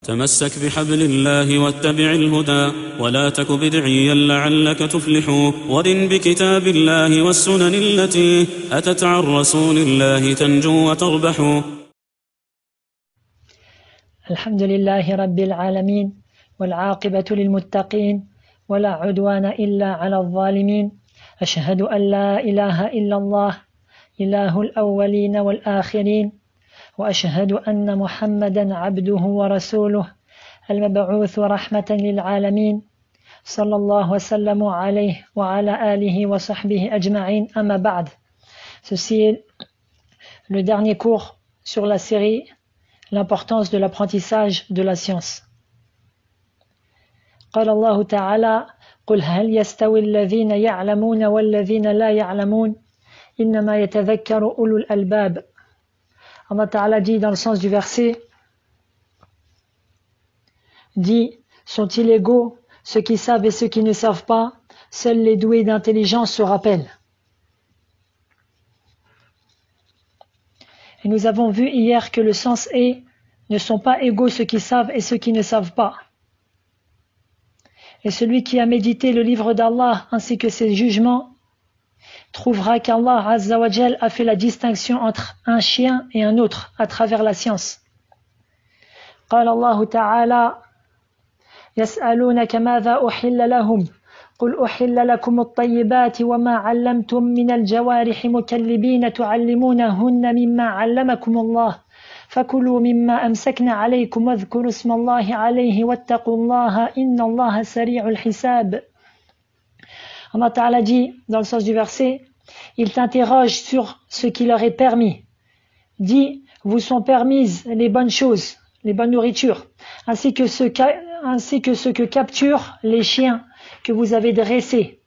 تمسك بحبل الله واتبع الهدى ولا تك بدعيا لعلك تفلح ورن بكتاب الله والسنن التي أتت عن رسول الله تنجو وتربح. الحمد لله رب العالمين والعاقبة للمتقين ولا عدوان إلا على الظالمين. أشهد أن لا إله إلا الله إله الأولين والآخرين وأشهد أن محمدا عبده ورسوله المبعوث رحمة للعالمين صلى الله وسلم عليه وعلى آله وصحبه أجمعين. أما بعد. Ceci est le dernier cours sur la série l'importance de l'apprentissage de la science. قال الله تعالى قل هل يستوي الذين يعلمون والذين لا يعلمون إنما يتذكر أولو الألباب. Allah Ta'ala dit dans le sens du verset, dit, sont-ils égaux, ceux qui savent et ceux qui ne savent pas, seuls les doués d'intelligence se rappellent. Et nous avons vu hier que le sens est, ne sont pas égaux ceux qui savent et ceux qui ne savent pas. Et celui qui a médité le livre d'Allah ainsi que ses jugements, trouvera qu'Allah Azza wa Jal a fait la distinction entre un chien et un autre à travers la science. قال الله تعالى يسألونك ماذا أحل لهم قل أحل لكم الطيبات وما علمتم من الجوارح مكلبين تعلمونهن مما علمكم الله فكلوا مما أمسكن عليكم واذكروا اسم الله عليه واتقوا الله إن الله سريع الحساب. Allah Ta'ala dit, dans le sens du verset, ils t'interrogent sur ce qui leur est permis. Dis, vous sont permises les bonnes choses, les bonnes nourritures, ainsi que ce que capturent les chiens que vous avez dressés,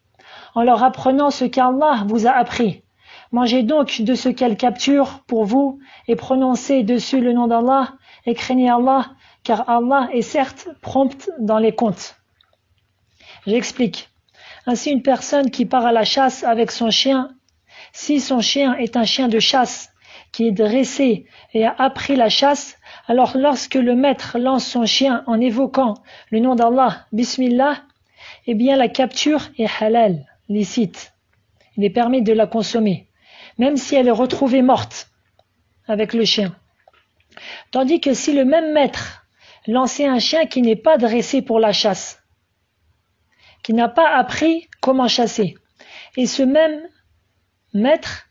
en leur apprenant ce qu'Allah vous a appris. Mangez donc de ce qu'elles capturent pour vous et prononcez dessus le nom d'Allah et craignez Allah, car Allah est certes prompt dans les comptes. J'explique. Ainsi, une personne qui part à la chasse avec son chien, si son chien est un chien de chasse qui est dressé et a appris la chasse, alors lorsque le maître lance son chien en évoquant le nom d'Allah, Bismillah, eh bien la capture est halal, licite. Il est permis de la consommer, même si elle est retrouvée morte avec le chien. Tandis que si le même maître lançait un chien qui n'est pas dressé pour la chasse, qui n'a pas appris comment chasser. Et ce même maître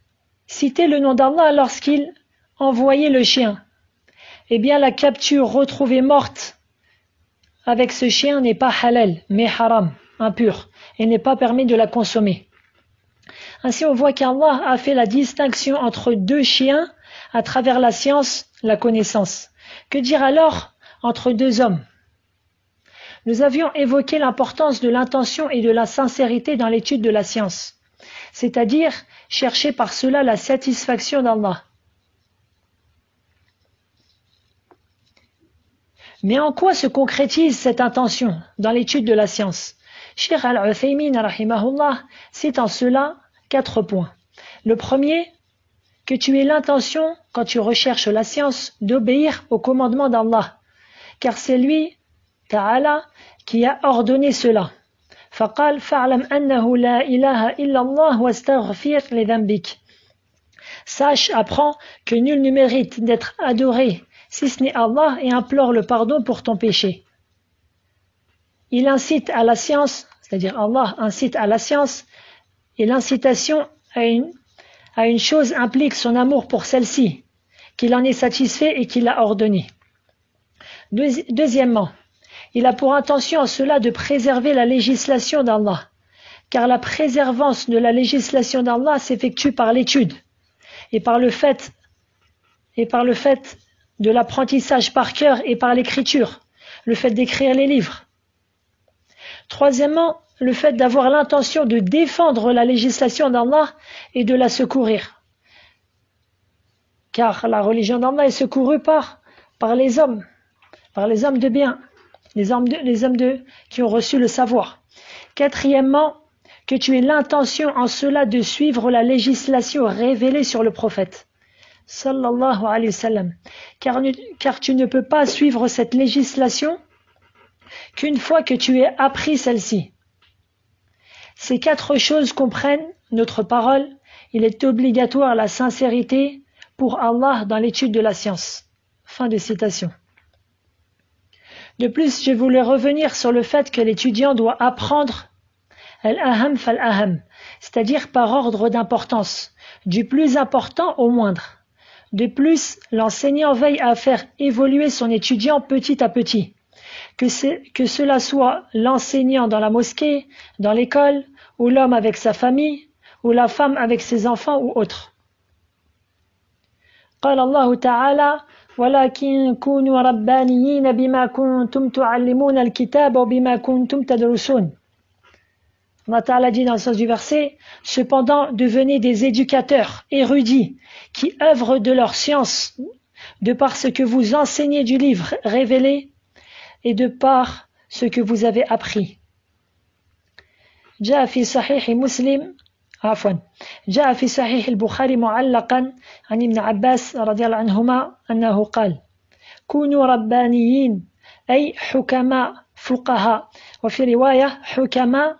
citait le nom d'Allah lorsqu'il envoyait le chien. Eh bien, la capture retrouvée morte avec ce chien n'est pas halal, mais haram, impur, et n'est pas permis de la consommer. Ainsi, on voit qu'Allah a fait la distinction entre deux chiens à travers la science, la connaissance. Que dire alors entre deux hommes? Nous avions évoqué l'importance de l'intention et de la sincérité dans l'étude de la science, c'est-à-dire chercher par cela la satisfaction d'Allah. Mais en quoi se concrétise cette intention dans l'étude de la science? Cheikh Al-Uthaymin rahimahullah cite en cela 4 points. Le premier, que tu aies l'intention, quand tu recherches la science, d'obéir au commandement d'Allah, car c'est lui, Ta'ala, qui a ordonné cela. فقال فاعلم أنه لا إله إلا الله واستغفر لذنبك. Sache, apprends que nul ne mérite d'être adoré si ce n'est Allah et implore le pardon pour ton péché. Il incite à la science, c'est-à-dire Allah incite à la science, et l'incitation à une chose implique son amour pour celle-ci, qu'il en est satisfait et qu'il l'a ordonné. Deuxièmement, il a pour intention en cela de préserver la législation d'Allah, car la préservance de la législation d'Allah s'effectue par l'étude et par le fait de l'apprentissage par cœur et par l'écriture, le fait d'écrire les livres. Troisièmement, le fait d'avoir l'intention de défendre la législation d'Allah et de la secourir, car la religion d'Allah est secourue par les hommes de bien. Les hommes qui ont reçu le savoir. Quatrièmement, que tu aies l'intention en cela de suivre la législation révélée sur le prophète, sallallahu alayhi wa sallam, car tu ne peux pas suivre cette législation qu'une fois que tu aies appris celle-ci. Ces 4 choses comprennent notre parole. Il est obligatoire la sincérité pour Allah dans l'étude de la science. Fin de citation. De plus, je voulais revenir sur le fait que l'étudiant doit apprendre al-aham fal-aham, c'est-à-dire par ordre d'importance, du plus important au moindre. De plus, l'enseignant veille à faire évoluer son étudiant petit à petit, que cela soit l'enseignant dans la mosquée, dans l'école, ou l'homme avec sa famille, ou la femme avec ses enfants ou autre. قال الله تعالى ولكن كونوا ربانيين بما كنتم تعلمون الكتاب وبما كنتم تدرسون. Allah Ta'ala dit dans le sens du verset, cependant devenez des éducateurs érudits qui œuvrent de leur science de par ce que vous enseignez du livre révélé et de par ce que vous avez appris. جاء في صحيح مسلم جاء في صحيح البخاري معلقا عن ابن عباس رضي الله عنهما أنه قال كونوا ربانيين أي حكماء فقهاء وفي رواية حكماء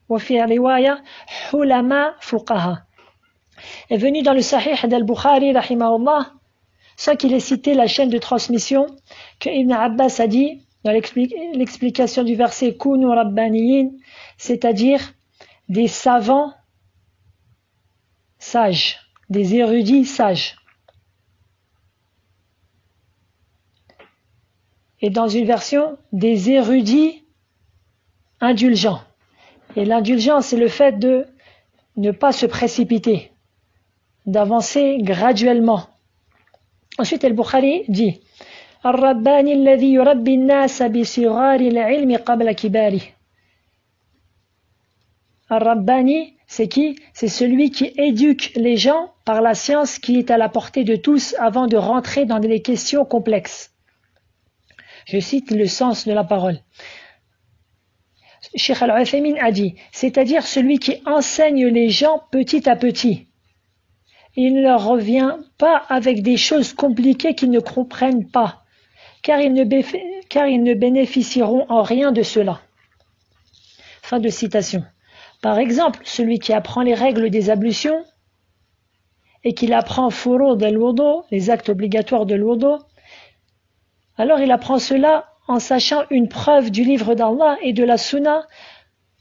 وفي رواية حلماء فقهاء. Est venu dans le Sahih d'Al-Bukhari rahimahullah, sans qu'il ait cité la chaîne de transmission, que Ibn Abbas a dit dans l'explication du verset Kunu Rabbaniyin, c'est-à-dire des savants sages, des érudits sages. Et dans une version, des érudits indulgents. Et l'indulgence, c'est le fait de ne pas se précipiter, d'avancer graduellement. Ensuite, Al-Bukhari dit الرباني الذي يربي الناس بصغار العلم قبل كباره. Ar-Rabbani, c'est qui? C'est celui qui éduque les gens par la science qui est à la portée de tous avant de rentrer dans des questions complexes. Je cite le sens de la parole. Cheikh Al-Uthaymin a dit, c'est-à-dire celui qui enseigne les gens petit à petit. Il ne leur revient pas avec des choses compliquées qu'ils ne comprennent pas, car ils ne bénéficieront en rien de cela. Fin de citation. Par exemple, celui qui apprend les règles des ablutions et qu'il apprend furud al-wudu, les actes obligatoires de l'wudu, alors il apprend cela en sachant une preuve du livre d'Allah et de la sunna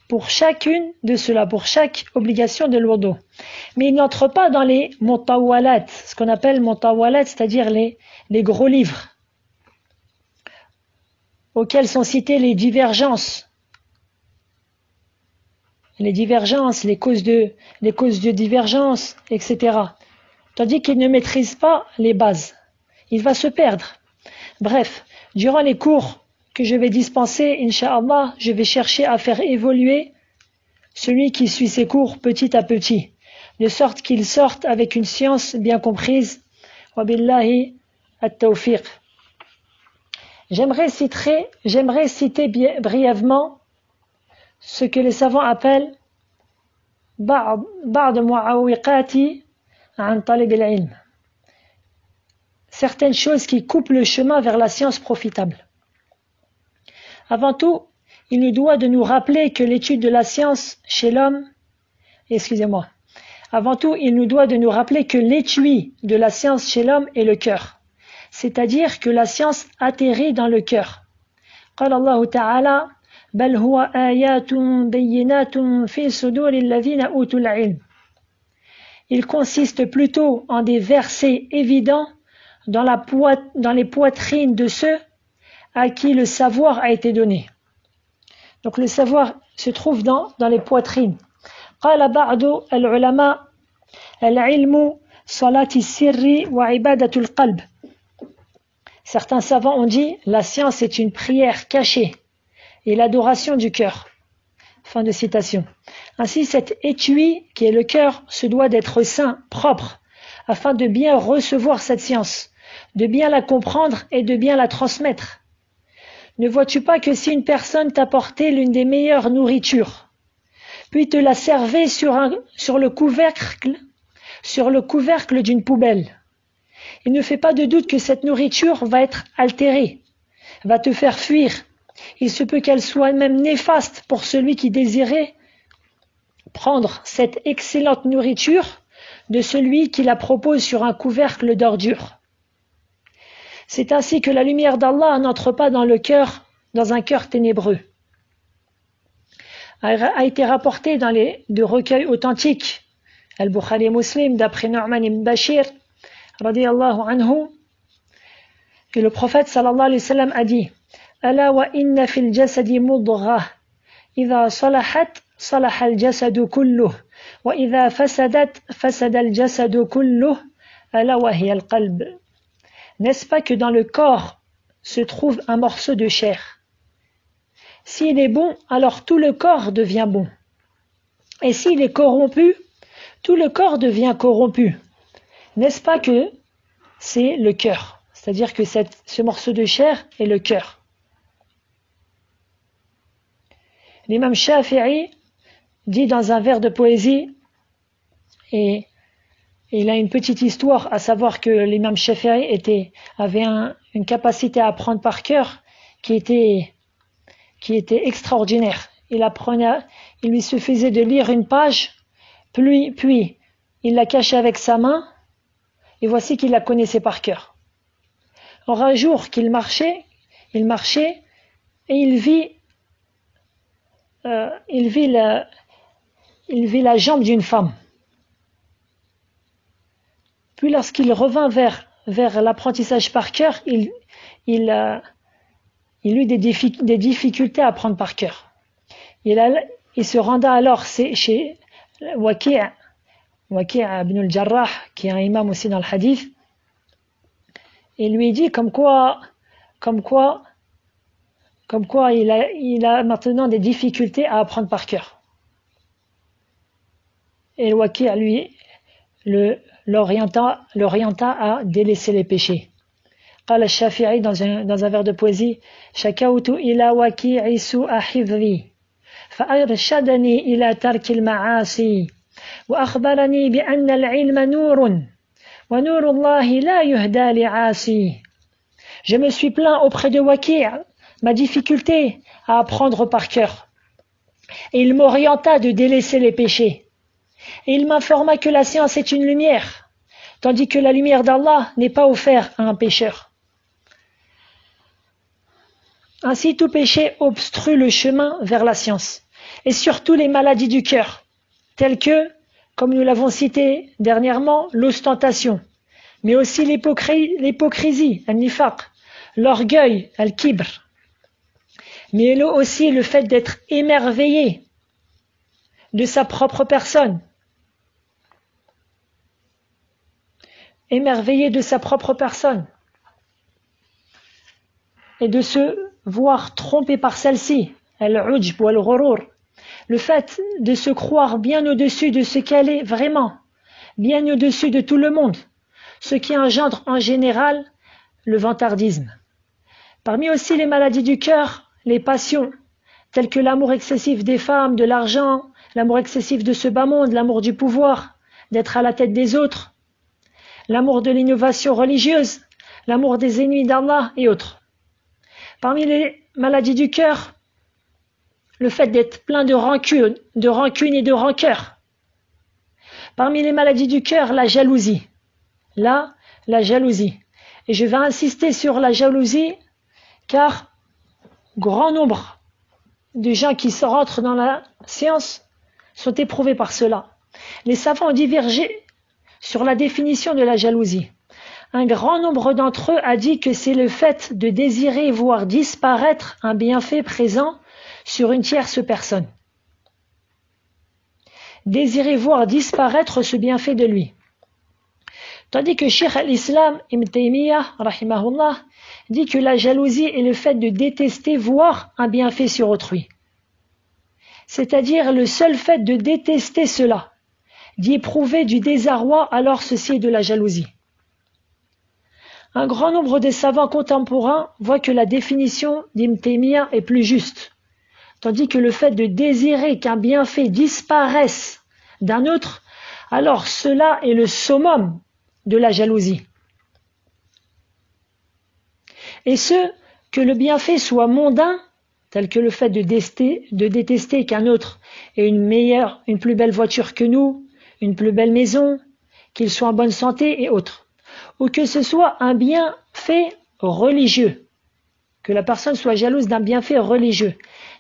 pour chacune de cela, pour chaque obligation de l'wudu. Mais il n'entre pas dans les mutawalat, ce qu'on appelle mutawalat, c'est-à-dire les gros livres, auxquels sont citées les divergences, les causes de divergence, etc. Tandis qu'il ne maîtrise pas les bases. Il va se perdre. Bref, durant les cours que je vais dispenser, Inch'Allah, je vais chercher à faire évoluer celui qui suit ses cours petit à petit, de sorte qu'il sorte avec une science bien comprise. Wa billahi at-tawfiq. J'aimerais citer brièvement ce que les savants appellent ba'd mu'awiqati an talib al-ilm. Certaines choses qui coupent le chemin vers la science profitable. Avant tout, il nous doit de nous rappeler que l'étude de la science chez l'homme, avant tout, il nous doit de nous rappeler que l'étui de la science chez l'homme est le cœur. C'est-à-dire que la science atterrit dans le cœur. قال الله تعالى بل هو آيات بينات في صدور الذين أوتوا العلم. Il consiste plutôt en des versets évidents dans les poitrines de ceux à qui le savoir a été donné. Donc le savoir se trouve dans les poitrines. قال بعض العلماء العلم صلاة السر وعبادة القلب. Certains savants ont dit la science est une prière cachée et l'adoration du cœur. Fin de citation. Ainsi, cet étui qui est le cœur se doit d'être saint, propre, afin de bien recevoir cette science, de bien la comprendre et de bien la transmettre. Ne vois-tu pas que si une personne t'apportait l'une des meilleures nourritures, puis te la servait sur le couvercle d'une poubelle, Il ne fait pas de doute que cette nourriture va être altérée, va te faire fuir. Il se peut qu'elle soit même néfaste pour celui qui désirait prendre cette excellente nourriture de celui qui la propose sur un couvercle d'ordures. C'est ainsi que la lumière d'Allah n'entre pas dans un cœur ténébreux. A été rapporté dans les deux recueils authentiques, Al-Bukhari et Muslim, d'après Nu'man ibn Bashir, radiyallahu anhu, que le prophète sallallahu alayhi wa sallam a dit: Ala wa inna fil jasadi mudghah, idha salahat, salaha al-jasadu kulluh, wa idha fasadat, fasada al-jasadu kulluh, ala wa hiya al-qalb. N'est-ce pas que dans le corps se trouve un morceau de chair? S'il est bon, alors tout le corps devient bon. Et s'il est corrompu, tout le corps devient corrompu. N'est-ce pas que c'est le cœur? C'est-à-dire que ce morceau de chair est le cœur. L'imam Shafi'i dit dans un vers de poésie, et il a une petite histoire, à savoir que l'imam Shafi'i avait une capacité à apprendre par cœur qui était extraordinaire. Il lui suffisait de lire une page, puis il la cachait avec sa main, et voici qu'il la connaissait par cœur. Or un jour qu'il marchait, et il vit la jambe d'une femme. Puis lorsqu'il revint vers l'apprentissage par cœur, il eut des difficultés à apprendre par cœur. Il se renda alors chez Waki' ibn al-Jarrah, qui est un imam aussi dans le hadith, et lui dit comme quoi il a maintenant des difficultés à apprendre par cœur. Et le Waki' lui l'orienta à délaisser les péchés. قال الشافعي dans un vers de poésie: شكوت إلى وكيع سوء حفظي فأرشدني إلى ترك المعاصي وأخبرني بأن العلم نور ونور الله لا يهدى لعاصي. Je me suis plaint auprès de Waki' ma difficulté à apprendre par cœur, et il m'orienta de délaisser les péchés, et il m'informa que la science est une lumière, tandis que la lumière d'Allah n'est pas offerte à un pécheur. Ainsi, tout péché obstrue le chemin vers la science, et surtout les maladies du cœur, telles que, comme nous l'avons cité dernièrement, l'ostentation, mais aussi l'hypocrisie, al-nifaq, l'orgueil, al-kibr, mais aussi le fait d'être émerveillé de sa propre personne, et de se voir trompé par celle-ci, al-ujb ou al-ghurur, le fait de se croire bien au-dessus de ce qu'elle est vraiment, bien au-dessus de tout le monde, ce qui engendre en général le vantardisme. Parmi aussi les maladies du cœur, les passions, telles que l'amour excessif des femmes, de l'argent, l'amour excessif de ce bas monde, l'amour du pouvoir, d'être à la tête des autres, l'amour de l'innovation religieuse, l'amour des ennemis d'Allah et autres. Parmi les maladies du cœur, le fait d'être plein de rancune et de rancœur. Parmi les maladies du cœur, la jalousie. La jalousie. Et je vais insister sur la jalousie, car grand nombre de gens qui rentrent dans la science sont éprouvés par cela. Les savants ont divergé sur la définition de la jalousie. Un grand nombre d'entre eux a dit que c'est le fait de désirer voir disparaître un bienfait présent sur une tierce personne. Désirer voir disparaître ce bienfait de lui. Tandis que Cheikh al-Islam Ibn Taymiyyah, rahimahullah, dit que la jalousie est le fait de détester voir un bienfait sur autrui. C'est-à-dire le seul fait de détester cela, d'y éprouver du désarroi, alors ceci est de la jalousie. Un grand nombre des savants contemporains voient que la définition d'Ibn Taymiyyah est plus juste, tandis que le fait de désirer qu'un bienfait disparaisse d'un autre, alors cela est le summum de la jalousie. Et ceux que le bienfait soit mondain, tel que le fait de détester qu'un autre ait une plus belle voiture que nous, une plus belle maison, qu'il soit en bonne santé et autres. Ou que ce soit un bienfait religieux, que la personne soit jalouse d'un bienfait religieux,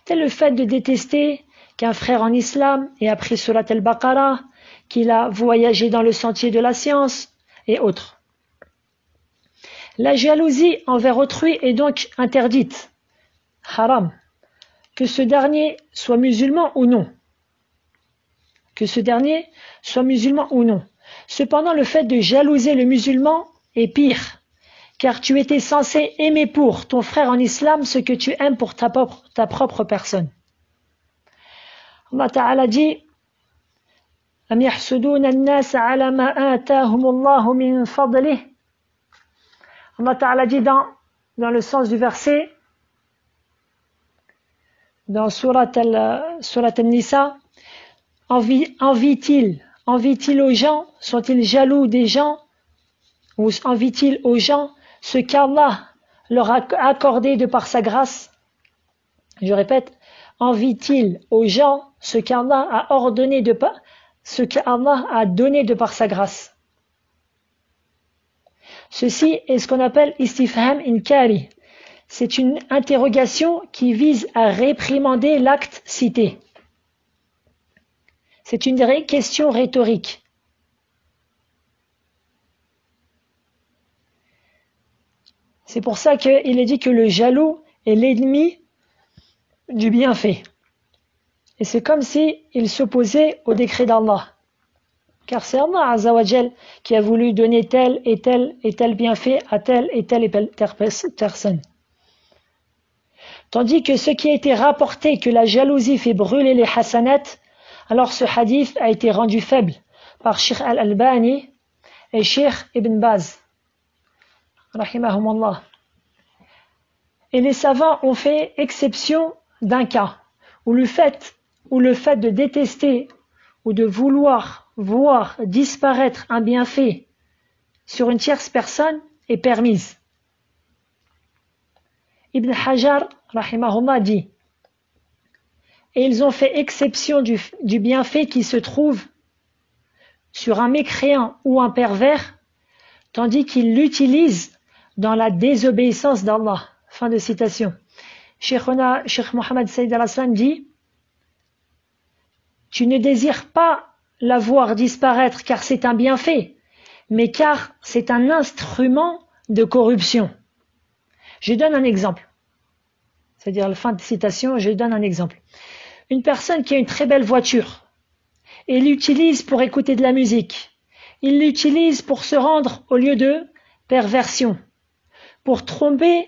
tel le fait de détester qu'un frère en islam ait appris Surat al-Baqarah, qu'il a voyagé dans le sentier de la science et autres. La jalousie envers autrui est donc interdite, haram, que ce dernier soit musulman ou non. Que ce dernier soit musulman ou non. Cependant, le fait de jalouser le musulman est pire, car tu étais censé aimer pour ton frère en islam ce que tu aimes pour ta propre personne. Allah Ta'ala dit Am yahsuduna an-nas ala ma atahum Allah min fadlih. Allah Ta'ala dit dans le sens du verset, dans Surat al-Nisa, envie-t-il aux gens, sont-ils jaloux des gens, ou envie-t-il aux gens ce qu'Allah leur a accordé de par sa grâce? Je répète, envie-t-il aux gens ce qu'Allah a ordonné ce qu'Allah a donné de par sa grâce? Ceci est ce qu'on appelle istifham inkari. C'est une interrogation qui vise à réprimander l'acte cité. C'est une question rhétorique. C'est pour ça qu'il est dit que le jaloux est l'ennemi du bienfait. Et c'est comme s'il s'opposait au décret d'Allah. Car c'est Allah Azzawajal qui a voulu donner tel et tel bienfait à telle et telle personne. Tandis que ce qui a été rapporté que la jalousie fait brûler les hasanat, alors ce hadith a été rendu faible par Sheikh Al-Albani et Sheikh Ibn Baz. Rahimahumullah. Et les savants ont fait exception d'un cas où le fait de détester ou de vouloir voir disparaître un bienfait sur une tierce personne est permise. Ibn Hajar, rahimahullah, dit et ils ont fait exception du bienfait qui se trouve sur un mécréant ou un pervers, tandis qu'ils l'utilisent dans la désobéissance d'Allah. Fin de citation. Cheikh Mohammed Saïd al-Hassan dit tu ne désires pas la voir disparaître car c'est un bienfait, mais car c'est un instrument de corruption. Je donne un exemple. C'est-à-dire, la fin de citation, je donne un exemple. Une personne qui a une très belle voiture, et l'utilise pour écouter de la musique. Il l'utilise pour se rendre au lieu de perversion, pour tromper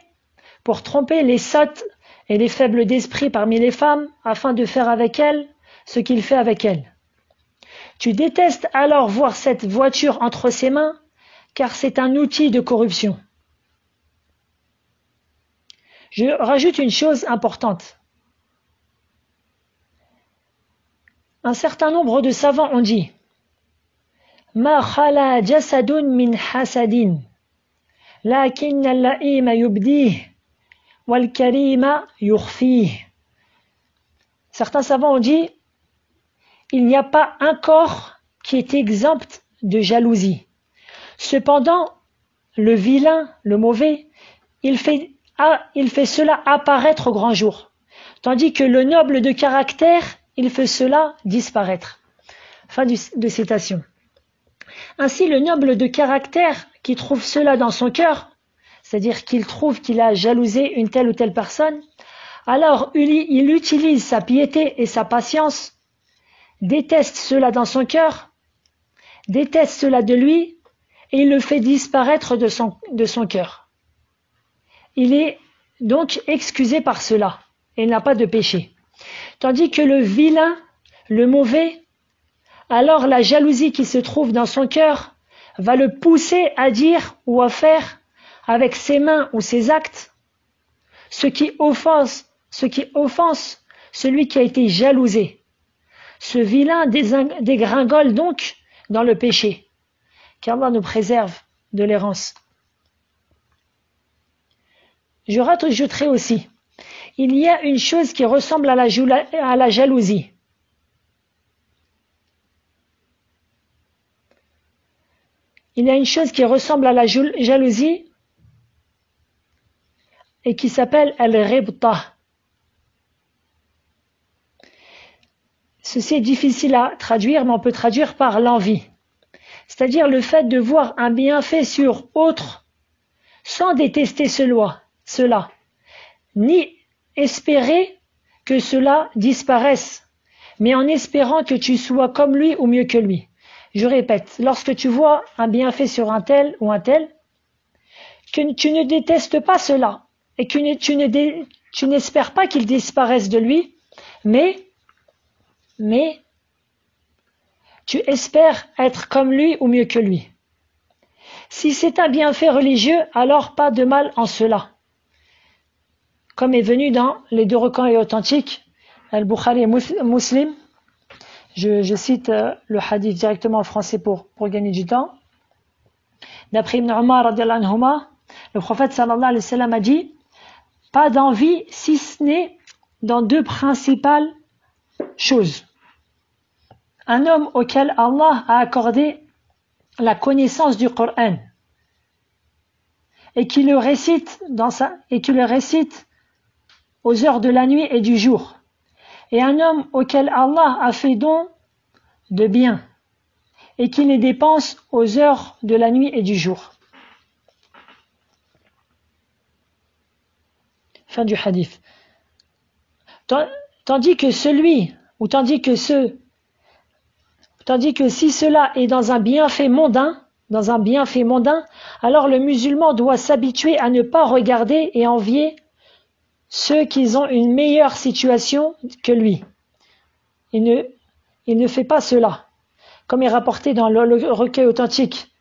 les sottes et les faibles d'esprit parmi les femmes, afin de faire avec elles ce qu'il fait avec elles. Tu détestes alors voir cette voiture entre ses mains, car c'est un outil de corruption. Je rajoute une chose importante. Un certain nombre de savants ont dit Ma khala jasadun min hasadin, lakin al-la'ima yubdih, wal karima yukhfih. Certains savants ont dit il n'y a pas un corps qui est exempt de jalousie. Cependant, le vilain, le mauvais, il fait cela apparaître au grand jour, tandis que le noble de caractère, il fait cela disparaître. Fin de citation. Ainsi, le noble de caractère qui trouve cela dans son cœur, c'est-à-dire qu'il trouve qu'il a jalousé une telle ou telle personne, alors il utilise sa piété et sa patience, déteste cela dans son cœur, déteste cela de lui, et il le fait disparaître de son cœur. Il est donc excusé par cela, et il n'a pas de péché. Tandis que le vilain, le mauvais, alors la jalousie qui se trouve dans son cœur va le pousser à dire ou à faire avec ses mains ou ses actes ce qui offense celui qui a été jalousé. Ce vilain dégringole donc dans le péché. Qu'Allah nous préserve de l'errance. Je rajouterai aussi, il y a une chose qui ressemble à la jalousie. Il y a une chose qui ressemble à la jalousie et qui s'appelle al-ribta. Ceci est difficile à traduire, mais on peut traduire par l'envie. C'est-à-dire le fait de voir un bienfait sur autre sans détester cela, ni espérer que cela disparaisse, mais en espérant que tu sois comme lui ou mieux que lui. Je répète, lorsque tu vois un bienfait sur un tel ou un tel, que tu ne détestes pas cela et que tu n'espères pas qu'il disparaisse de lui, mais tu espères être comme lui ou mieux que lui. Si c'est un bienfait religieux, alors pas de mal en cela. Comme est venu dans les deux recueils authentiques, Al-Bukhari et Muslim, je cite le hadith directement en français pour gagner du temps. D'après Ibn Umar radiyallahu anhuma, le prophète sallallahu alayhi wa sallam a dit « Pas d'envie si ce n'est dans deux principales choses. Un homme auquel Allah a accordé la connaissance du Coran et qui le récite aux heures de la nuit et du jour, et un homme auquel Allah a fait don de biens et qui les dépense aux heures de la nuit et du jour. » Fin du hadith. Tandis que si cela est dans un bienfait mondain, alors le musulman doit s'habituer à ne pas regarder et envier ceux qui ont une meilleure situation que lui. Il ne fait pas cela. Comme est rapporté dans le recueil authentique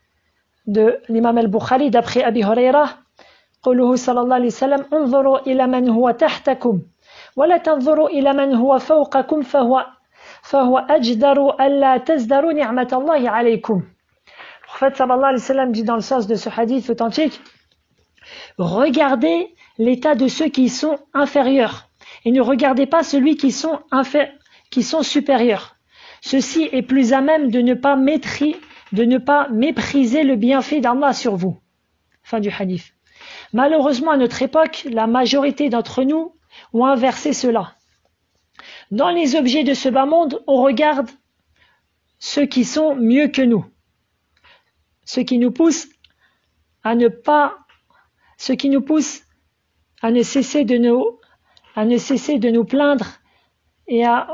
de l'imam al-Bukhari d'après Abi Huraira, قوله صلى الله عليه وسلم انظروا إلى من هو تحتكم ولا تنظروا إلى من هو فوقكم فهو أجدر ألا تزدروا نعمة الله عليكم. Le prophète sallallahu alayhi wa sallam dit dans le sens de ce hadith authentique, regardez l'état de ceux qui sont inférieurs et ne regardez pas celui qui sont supérieurs. Ceci est plus à même de ne pas mépriser le bienfait d'Allah sur vous. Fin du hadith. Malheureusement, à notre époque, la majorité d'entre nous ont inversé cela. Dans les objets de ce bas monde, on regarde ceux qui sont mieux que nous. Ce qui nous pousse à ne cesser de nous plaindre et à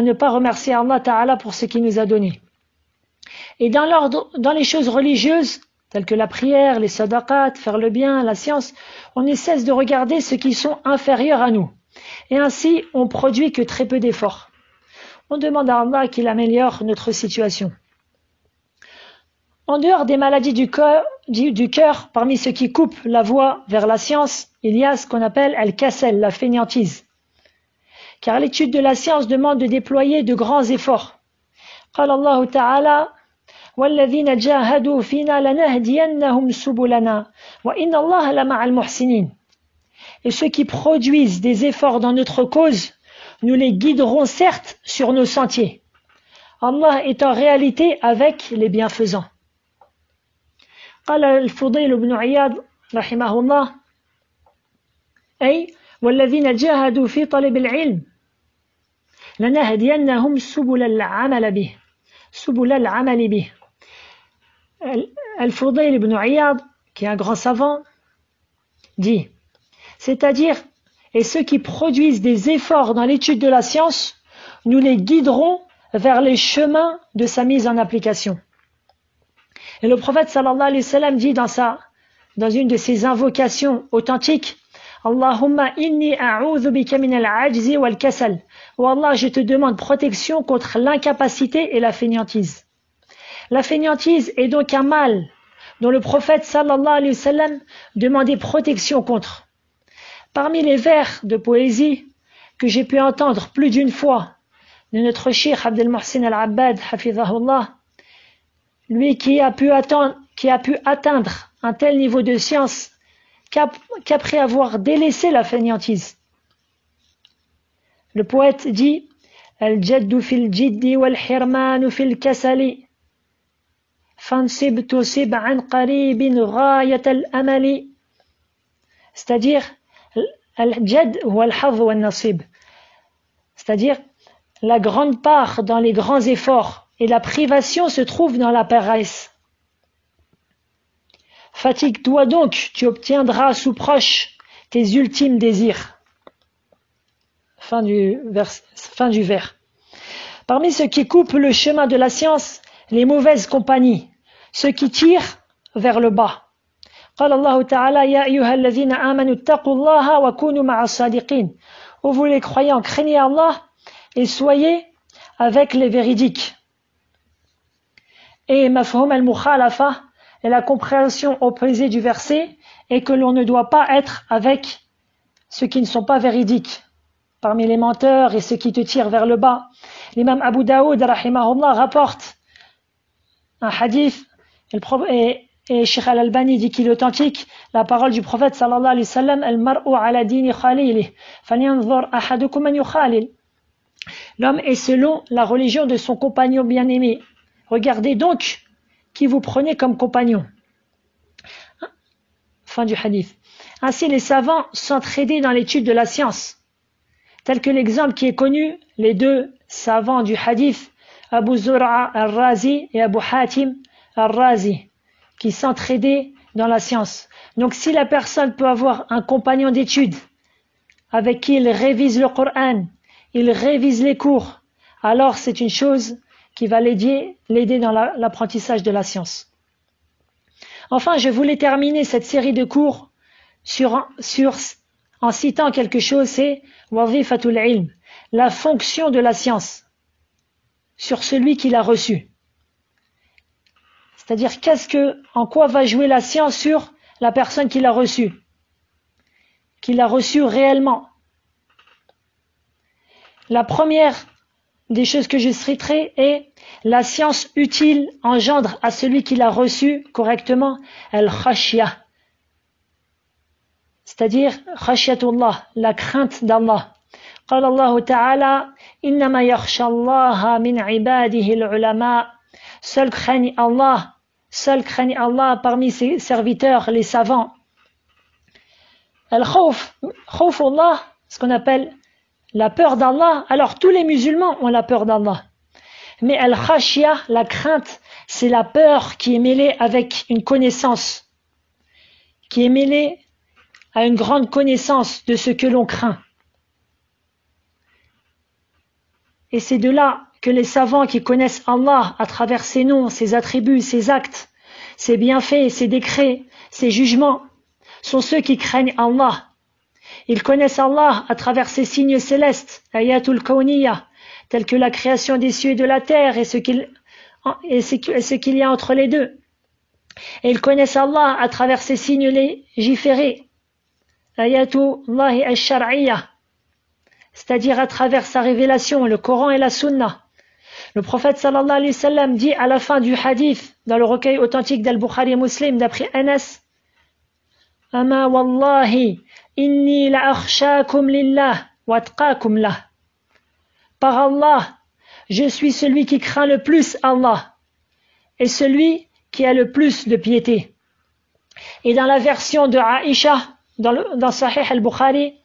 ne pas remercier Allah Ta'ala pour ce qu'il nous a donné. Et dans les choses religieuses, telles que la prière, les sadaqat, faire le bien, la science, on ne cesse de regarder ceux qui sont inférieurs à nous. Et ainsi, on produit que très peu d'efforts. On demande à Allah qu'il améliore notre situation. En dehors des maladies du cœur, parmi ceux qui coupent la voie vers la science, il y a ce qu'on appelle al-kasal, la fainéantise. Car l'étude de la science demande de déployer de grands efforts. قال الله تعالى والذين جاهدوا فينا لنهدينهم سبلنا وإن الله لمع المحسنين. Et ceux qui produisent des efforts dans notre cause, nous les guiderons certes sur nos sentiers. Allah est en réalité avec les bienfaisants. قال الفضيل بن عياض رحمه الله أي والذين جاهدوا في طلب العلم لنهدينهم سبل العمل به. Al-Fudayl ibn Iyad, qui est un grand savant, dit, c'est-à-dire, et ceux qui produisent des efforts dans l'étude de la science, nous les guiderons vers les chemins de sa mise en application. Et le prophète sallallahu alayhi wa sallam dit dans une de ses invocations authentiques, Allahumma inni a'udhu bika min al-ajzi wal-kasal. Oh Allah, je te demande protection contre l'incapacité et la fainéantise. La fainéantise est donc un mal dont le prophète sallallahu alayhi wa sallam demandait protection contre. Parmi les vers de poésie que j'ai pu entendre plus d'une fois de notre cheikh Abdel Mohsin Al-Abbad, hafizahullah, lui qui a pu atteindre un tel niveau de science qu'après avoir délaissé la fainéantise. Le poète dit Al-jaddu fil jiddi wal hirmanu fil kasali fansib tusib an qaribin ghayat al-amali. C'est-à-dire al-jadd huwa al-hadh wa al-nasib. C'est-à-dire la grande part dans les grands efforts et la privation se trouve dans la paresse. Fatigue-toi donc, tu obtiendras sous proche tes ultimes désirs. Fin du vers. Parmi ceux qui coupent le chemin de la science, les mauvaises compagnies, ceux qui tirent vers le bas. قال الله تعالى يا أيها الذين آمنوا اتقوا الله وكونوا مع الصادقين. Ô vous les croyants, craignez Allah et soyez avec les véridiques. Et mafhum al-mukhalafa est la compréhension opposée du verset et que l'on ne doit pas être avec ceux qui ne sont pas véridiques, parmi les menteurs et ceux qui te tirent vers le bas. L'imam Abu Daoud rahimahullah rapporte un hadith et Sheikh Al-Albani dit qu'il est authentique, la parole du prophète sallallahu alayhi wa sallam, al-mar'u ala dini khalilih falyanzur ahadukum man yukhalil. L'homme est selon la religion de son compagnon bien-aimé. Regardez donc qui vous prenez comme compagnon. Fin du hadith. Ainsi les savants s'entraidaient dans l'étude de la science, tel que l'exemple qui est connu, les deux savants du hadith, Abu Zur'a al-Razi et Abu Hatim al-Razi, qui s'entraidaient dans la science. Donc si la personne peut avoir un compagnon d'études avec qui il révise le Coran, il révise les cours, alors c'est une chose qui va l'aider dans l'apprentissage de la science. Enfin, je voulais terminer cette série de cours en citant quelque chose, c'est wazifatul ilm, la fonction de la science sur celui qui l'a reçue. C'est-à-dire en quoi va jouer la science sur la personne qui l'a reçue réellement. La première des choses que je citerai est la science utile engendre à celui qui l'a reçue correctement al-khashya, c'est-à-dire khashyatullah, la crainte d'Allah. قال الله تعالى إنما يخشى الله من عباده العلماء. Seul craignent Allah parmi ses serviteurs, les savants. Al-khawf, khawfullah, ce qu'on appelle la peur d'Allah. Alors tous les musulmans ont la peur d'Allah. Mais al-khashya, la crainte, c'est la peur qui est mêlée avec une connaissance, qui est mêlée à une grande connaissance de ce que l'on craint. Et c'est de là que les savants qui connaissent Allah à travers ses noms, ses attributs, ses actes, ses bienfaits, ses décrets, ses jugements, sont ceux qui craignent Allah. Ils connaissent Allah à travers ses signes célestes, ayatul kawniyya, tels que la création des cieux et de la terre et ce qu'il y a entre les deux. Et ils connaissent Allah à travers ses signes légiférés, ayatullahi ash-shar'iyya, c'est-à-dire à travers sa révélation, le Coran et la Sunna. Le prophète sallallahu alayhi wa sallam dit à la fin du hadith, dans le recueil authentique d'Al-Bukhari et Muslim, d'après Anas, « Ama wallahi, inni la akhshakum lillah wa atqakum lah. » Par Allah, je suis celui qui craint le plus Allah et celui qui a le plus de piété. Et dans la version de Aïcha, dans Sahih al-Bukhari,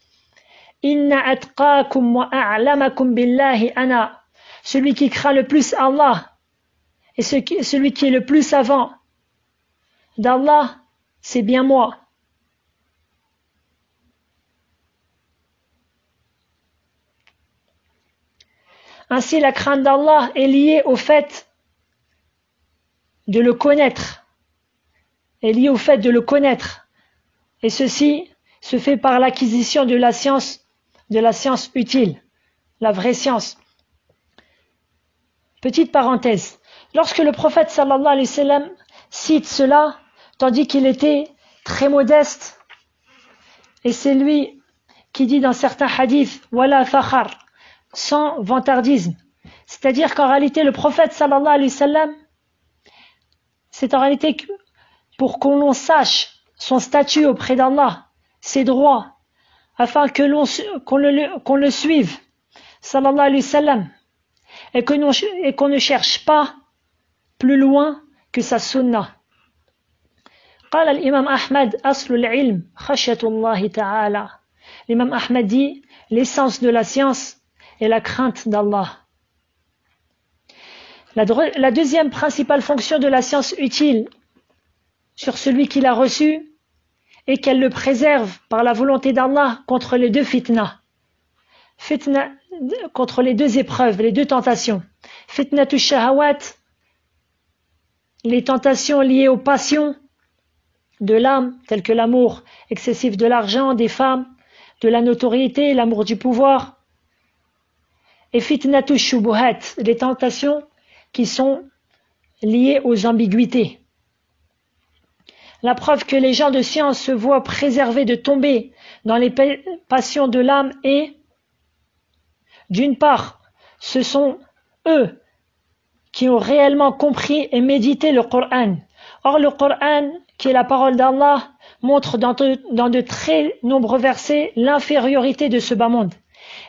Inna atqakum wa a'lamakum billahi ana. Celui qui craint le plus Allah et celui qui est le plus savant d'Allah, c'est bien moi. Ainsi, la crainte d'Allah est liée au fait de le connaître. Et ceci se fait par l'acquisition de la science utile, la vraie science. Petite parenthèse. Lorsque le prophète sallallahu alayhi wa sallam cite cela, tandis qu'il était très modeste, et c'est lui qui dit dans certains hadiths, wala fakhar, sans vantardisme. C'est-à-dire qu'en réalité, le prophète sallallahu alayhi wa sallam, c'est en réalité pour qu'on sache son statut auprès d'Allah, ses droits, afin que qu'on le suive, sallallahu alayhi wa sallam, et qu'on ne cherche pas plus loin que sa sunna. قال الإمام أحمد أصل العلم خشية الله تعالى. L'imam Ahmad dit, l'essence de la science est la crainte d'Allah. La deuxième principale fonction de la science utile sur celui qui l'a reçue est qu'elle le préserve par la volonté d'Allah contre les deux fitna, contre les deux épreuves, les deux tentations. Fitnatu shahawat, les tentations liées aux passions de l'âme, telles que l'amour excessif de l'argent, des femmes, de la notoriété, l'amour du pouvoir. Et fitnatu shubuhat, les tentations qui sont liées aux ambiguïtés. La preuve que les gens de science se voient préservés de tomber dans les passions de l'âme est, d'une part, ce sont eux qui ont réellement compris et médité le Coran. Or, le Coran, qui est la parole d'Allah, montre dans de très nombreux versets l'infériorité de ce bas monde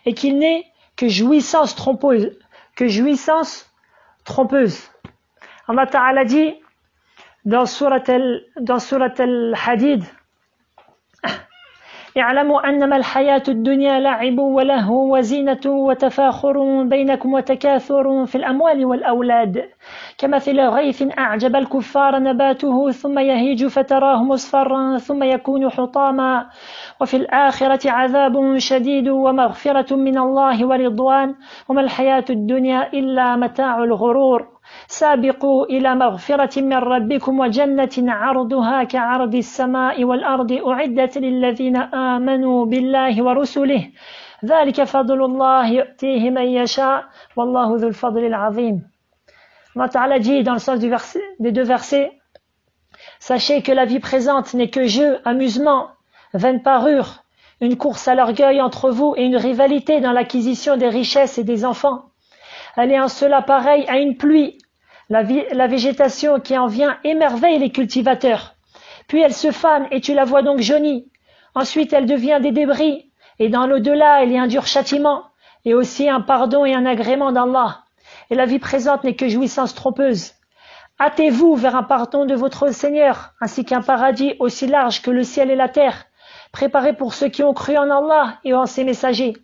et qu'il n'est que jouissance trompeuse. Allah Ta'ala dit dans Surat Al-Hadid, اعلموا أنما الحياة الدنيا لعب ولهو وزينة وتفاخر بينكم وتكاثر في الأموال والأولاد كمثل غيث أعجب الكفار نباته ثم يهيج فتراه مصفرا ثم يكون حطاما وفي الآخرة عذاب شديد ومغفرة من الله ورضوان وما الحياة الدنيا إلا متاع الغرور سابقوا إلى مغفرة من ربكم وجنة عرضها كعرض السماء والأرض أعدت للذين آمنوا بالله ورسله ذلك فضل الله يؤتيه من يشاء والله ذو الفضل العظيم. Allah Ta'ala dit dans le sens des deux versets, sachez que la vie présente n'est que jeu, amusement, vaine parure, une course à l'orgueil entre vous et une rivalité dans l'acquisition des richesses et des enfants. Elle est en cela pareille à une pluie. La végétation qui en vient émerveille les cultivateurs. Puis elle se fane et tu la vois donc jaunie. Ensuite elle devient des débris. Et dans l'au-delà, il y a un dur châtiment. Et aussi un pardon et un agrément d'Allah. Et la vie présente n'est que jouissance trompeuse. Hâtez-vous vers un pardon de votre Seigneur, ainsi qu'un paradis aussi large que le ciel et la terre, préparé pour ceux qui ont cru en Allah et en ses messagers.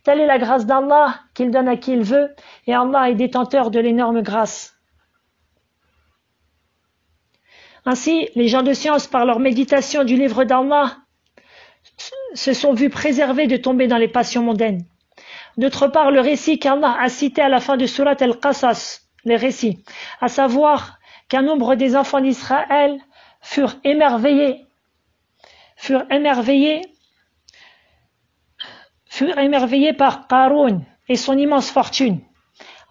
Telle est la grâce d'Allah qu'il donne à qui il veut, et Allah est détenteur de l'énorme grâce. Ainsi, les gens de science, par leur méditation du livre d'Allah, se sont vus préservés de tomber dans les passions mondaines. D'autre part, le récit qu'Allah a cité à la fin de Surat Al-Qasas, les récits, à savoir qu'un nombre des enfants d'Israël furent émerveillés par Qarun et son immense fortune.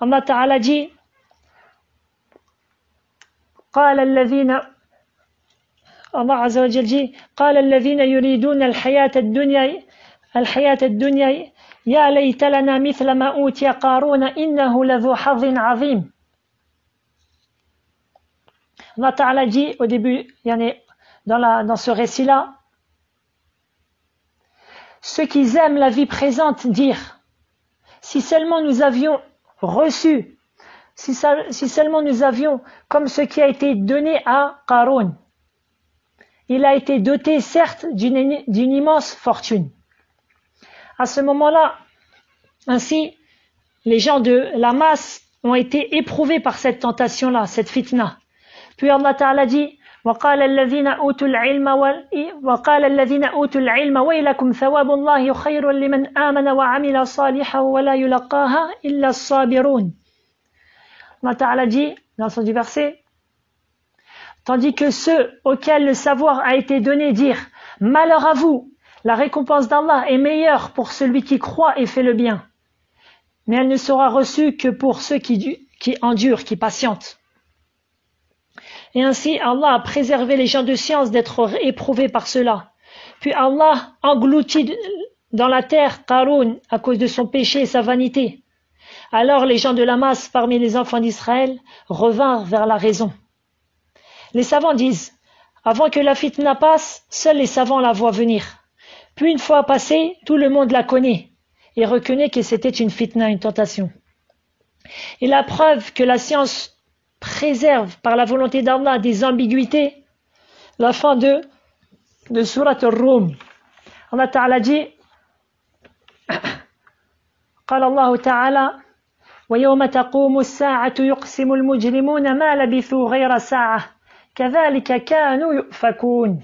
Allah Ta'ala dit, Allah Azza wa Jal dit, قال الذين يريدون الحياة الدنيا يا ليت لنا مثل ما أوتي قارون إنه لذو حظ عظيم. Allah Ta'ala dit au début, dans ce récit-là, ceux qui aiment la vie présente dirent, si seulement nous avions reçu, si seulement nous avions comme ce qui a été donné à Qarun. Il a été doté certes d'une immense fortune. À ce moment-là, ainsi, les gens de la masse ont été éprouvés par cette tentation-là, cette fitna. Puis Allah Ta'ala dit, وقال الذين أوتوا العلم ويلكم ثواب الله خير لمن آمن وعمل صالحا ولا يلقاها إلا الصابرون. Allah Ta'ala dit, dans le sens du verset, tandis que ceux auxquels le savoir a été donné dirent, malheur à vous, la récompense d'Allah est meilleure pour celui qui croit et fait le bien. Mais elle ne sera reçue que pour ceux qui endurent, qui patientent. Et ainsi, Allah a préservé les gens de science d'être éprouvés par cela. Puis Allah engloutit dans la terre Qarun à cause de son péché et sa vanité. Alors les gens de la masse parmi les enfants d'Israël revinrent vers la raison. Les savants disent, Avant que la fitna passe, seuls les savants la voient venir. Puis une fois passée, tout le monde la connaît et reconnaît que c'était une fitna, une tentation. Et la preuve que la science préserve par la volonté d'Allah des ambiguïtés, la fin de Surat Ar-Rum. Allah Ta'ala dit قال الله تعالى ويوم تقوم الساعة يقسم المجرمون ما لبثوا غير ساعة كذلك كانوا يؤفكون.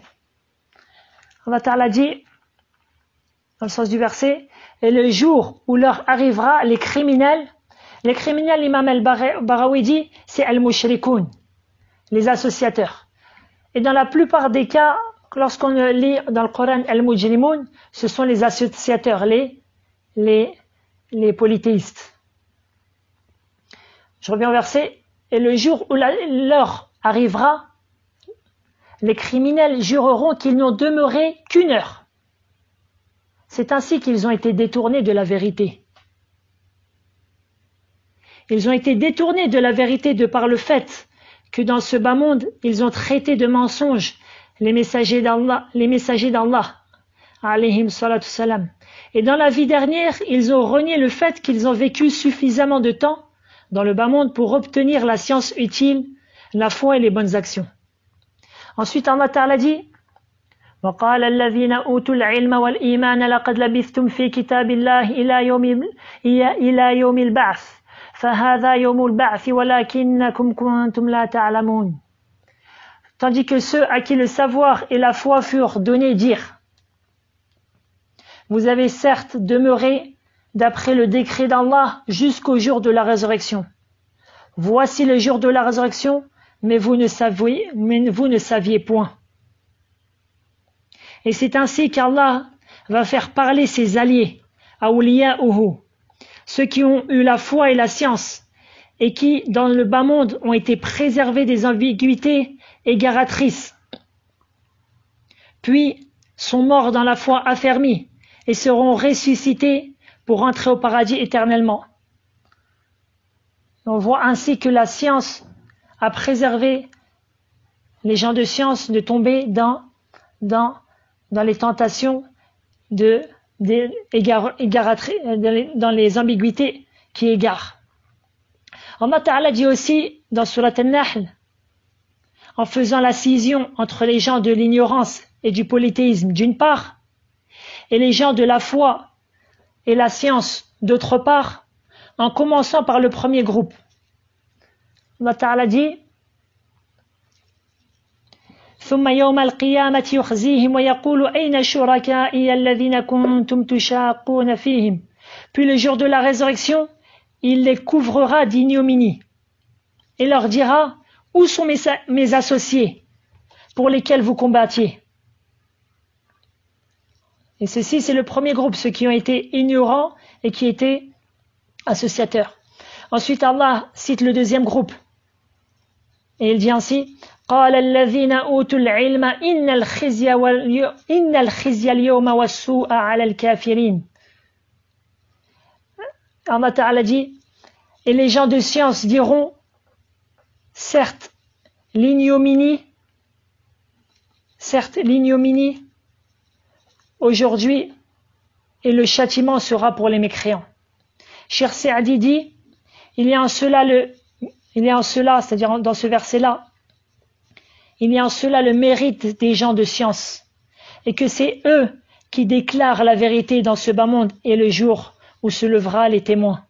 Allah Ta'ala dit dans le sens du verset, et le jour où l'heure arrivera, les criminels, l'imam al-Barawi dit, c'est al-mushrikoun, les associateurs. Et dans la plupart des cas, lorsqu'on lit dans le Coran al-mujrimoun, ce sont les associateurs, les polythéistes. Je reviens au verset, et le jour où l'heure arrivera, les criminels jureront qu'ils n'ont demeuré qu'une heure. C'est ainsi qu'ils ont été détournés de la vérité. Ils ont été détournés de la vérité de par le fait que dans ce bas monde, ils ont traité de mensonges les messagers d'Allah, alayhim salatu salam. Et dans la vie dernière, ils ont renié le fait qu'ils ont vécu suffisamment de temps dans le bas monde pour obtenir la science utile, la foi et les bonnes actions. Ensuite, Allah Ta'ala dit وقال الذين أوتوا العلم والإيمان لقد لبثتم في كتاب الله إلى يوم البعث فهذا يوم البعث ولكنكم كنتم لا تعلمون. Tandis que ceux à qui le savoir et la foi furent donnés dirent: Vous avez certes demeuré d'après le décret d'Allah jusqu'au jour de la résurrection. Voici le jour de la résurrection, mais vous ne saviez point. Et c'est ainsi qu'Allah va faire parler ses alliés, awliya'uhu, ceux qui ont eu la foi et la science, et qui, dans le bas monde, ont été préservés des ambiguïtés égaratrices, puis sont morts dans la foi affermie, et seront ressuscités pour entrer au paradis éternellement. On voit ainsi que la science a préservé les gens de science de tomber dans les tentations dans les ambiguïtés qui égarent. Allah Ta'ala dit aussi dans Surat An-Nahl, en faisant la scission entre les gens de l'ignorance et du polythéisme d'une part, et les gens de la foi et la science d'autre part, en commençant par le premier groupe. Allah Ta'ala dit ثم يوم القيامة يخزيهم ويقول أين شركائي الذين كنتم تشاقون فيهم. Puis le jour de la résurrection, il les couvrira d'ignominie et leur dira: Où sont mes associés pour lesquels vous combattiez? Et ceci, c'est le premier groupe, ceux qui ont été ignorants et qui étaient associateurs. Ensuite, Allah cite le deuxième groupe. Et il dit ainsi: قال الذين أوتوا العلم إن الخزي اليوم والسوء على الكافرين. Allah Ta'ala dit: Et les gens de science diront: certes, l'ignominie aujourd'hui, et le châtiment sera pour les mécréants. Cheikh Saadi dit: il y a en cela, c'est-à-dire dans ce verset-là, il y a en cela le mérite des gens de science, et que c'est eux qui déclarent la vérité dans ce bas monde et le jour où se lèvera les témoins,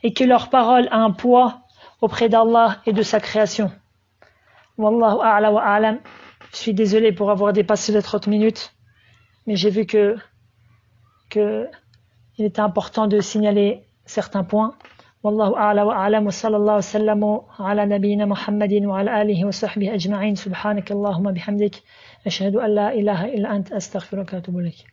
et que leur parole a un poids auprès d'Allah et de sa création. Wallahu a'la wa a'lam. Je suis désolé pour avoir dépassé les 30 minutes, mais j'ai vu que il était important de signaler certains points. والله أعلى وأعلم وصلى الله وسلم على نبينا محمد وعلى آله وصحبه أجمعين سبحانك اللهم بحمدك أشهد أن لا إله إلا أنت أستغفرك وأتوب إليك